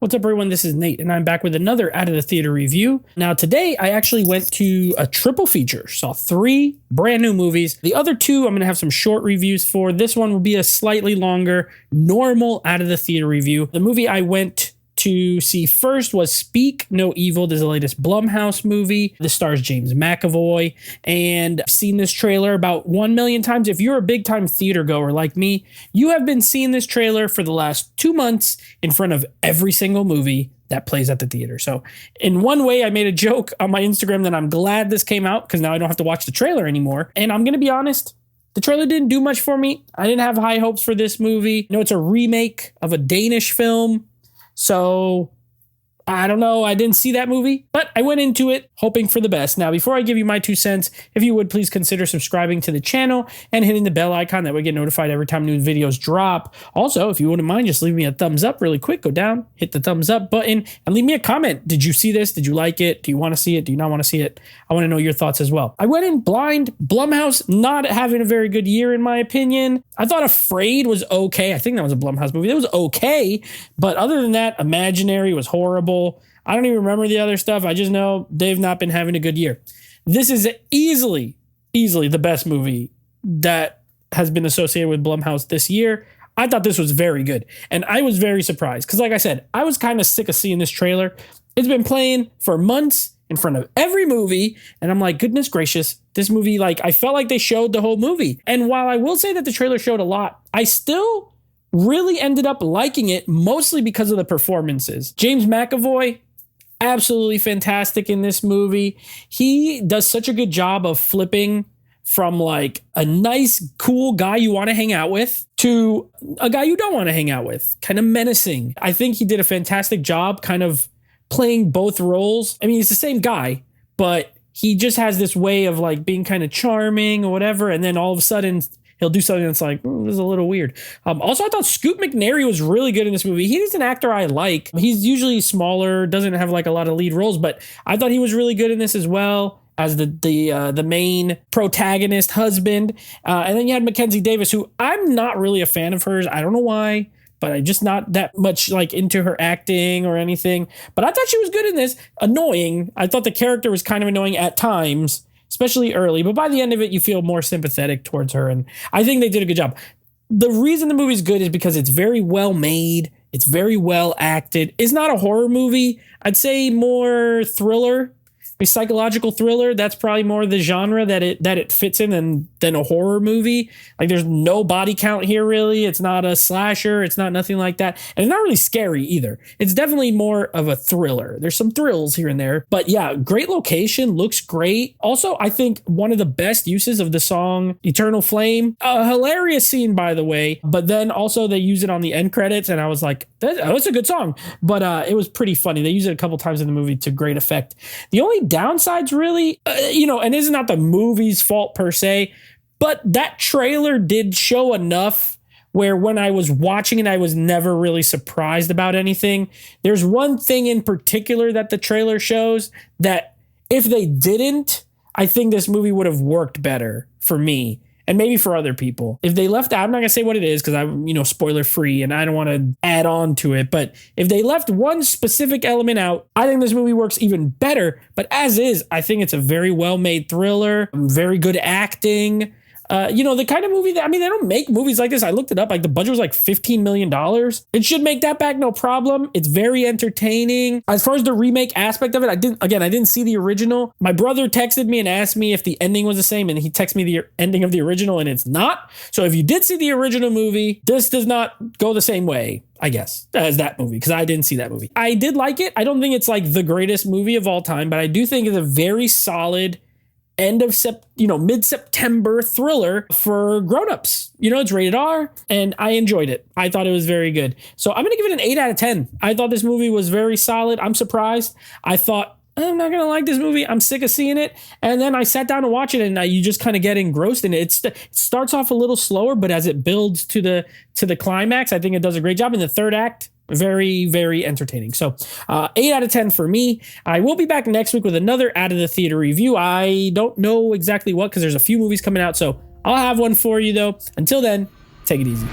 What's up, everyone? This is Nate, and I'm back with another Out of the Theater review. Now, today I actually went to a triple feature, saw 3 brand new movies. The other 2 I'm going to have some short reviews for. This one will be a slightly longer, normal Out of the Theater review. The movie I went to see first was Speak No Evil. This is the latest Blumhouse movie. This stars James McAvoy, and I've seen this trailer about 1 million times. If you're a big time theater goer like me, you have been seeing this trailer for the last 2 months in front of every single movie that plays at the theater. So in one way, I made a joke on my Instagram that I'm glad this came out because now I don't have to watch the trailer anymore. And I'm going to be honest, the trailer didn't do much for me. I didn't have high hopes for this movie. You know, it's a remake of a Danish film. So I don't know. I didn't see that movie, but I went into it hoping for the best. Now, before I give you my 2 cents, if you would please consider subscribing to the channel and hitting the bell icon. That way get notified every time new videos drop. Also, if you wouldn't mind, just leave me a thumbs up really quick. Go down, hit the thumbs up button, and leave me a comment. Did you see this? Did you like it? Do you want to see it? Do you not want to see it? I want to know your thoughts as well. I went in blind. Blumhouse not having a very good year, in my opinion. I thought Afraid was okay. I think that was a Blumhouse movie. That was okay. But other than that, Imaginary was horrible. I don't even remember the other stuff. I just know they've not been having a good year. This is easily the best movie that has been associated with Blumhouse this year. I thought this was very good. And I was very surprised because, like I said, I was kind of sick of seeing this trailer. It's been playing for months in front of every movie. And I'm like, goodness gracious, this movie, like, I felt like they showed the whole movie. And while I will say that the trailer showed a lot, I still really ended up liking it mostly because of the performances. James McAvoy, absolutely fantastic in this movie. He does such a good job of flipping from like a nice, cool guy you want to hang out with to a guy you don't want to hang out with, kind of menacing. I think he did a fantastic job kind of playing both roles. I mean, he's the same guy, but he just has this way of like being kind of charming or whatever. And then all of a sudden he'll do something that's like, this is a little weird. Also, I thought Scoot McNairy was really good in this movie. He is an actor I like. He's usually smaller, doesn't have like a lot of lead roles, but I thought he was really good in this as well as the main protagonist husband. And then you had Mackenzie Davis, who I'm not really a fan of hers. I don't know why, but I'm just not that much like into her acting or anything. But I thought she was good in this. Annoying. I thought the character was kind of annoying at times, especially early, but by the end of it, you feel more sympathetic towards her, and I think they did a good job. The reason the movie's good is because it's very well made, it's very well acted. It's not a horror movie. I'd say more thriller, a psychological thriller. That's probably more the genre that it fits in than a horror movie. Like, there's no body count here, really. It's not a slasher. It's not nothing like that. And it's not really scary either. It's definitely more of a thriller. There's some thrills here and there. But yeah, great location, looks great. Also, I think one of the best uses of the song Eternal Flame. A hilarious scene, by the way. But then also they use it on the end credits, and I was like, that's a good song. But it was pretty funny. They use it a couple times in the movie to great effect. The only downsides really, and this is not the movie's fault per se, but that trailer did show enough where when I was watching it, I was never really surprised about anything. There's one thing in particular that the trailer shows that if they didn't, I think this movie would have worked better for me. And maybe for other people. If they left out, I'm not going to say what it is because I'm, spoiler free and I don't want to add on to it. But if they left one specific element out, I think this movie works even better. But as is, I think it's a very well made thriller, very good acting. The kind of movie that, they don't make movies like this. I looked it up. Like, the budget was like $15 million. It should make that back, no problem. It's very entertaining. As far as the remake aspect of it, I didn't see the original. My brother texted me and asked me if the ending was the same, and he texted me the ending of the original, and it's not. So if you did see the original movie, this does not go the same way, I guess, as that movie, because I didn't see that movie. I did like it. I don't think it's like the greatest movie of all time, but I do think it's a very solid mid-September thriller for grown-ups. It's rated R, and I enjoyed it. I thought it was very good. So I'm going to give it an 8 out of 10. I thought this movie was very solid. I'm surprised. I thought, I'm not going to like this movie. I'm sick of seeing it. And then I sat down to watch it, and you just kind of get engrossed in it. It starts off a little slower, but as it builds to the climax, I think it does a great job. In the third act, very, very entertaining. So 8 out of 10 for me. I will be back next week with another Out of the Theater review. I don't know exactly what, because there's a few movies coming out. So I'll have one for you, though. Until then, take it easy.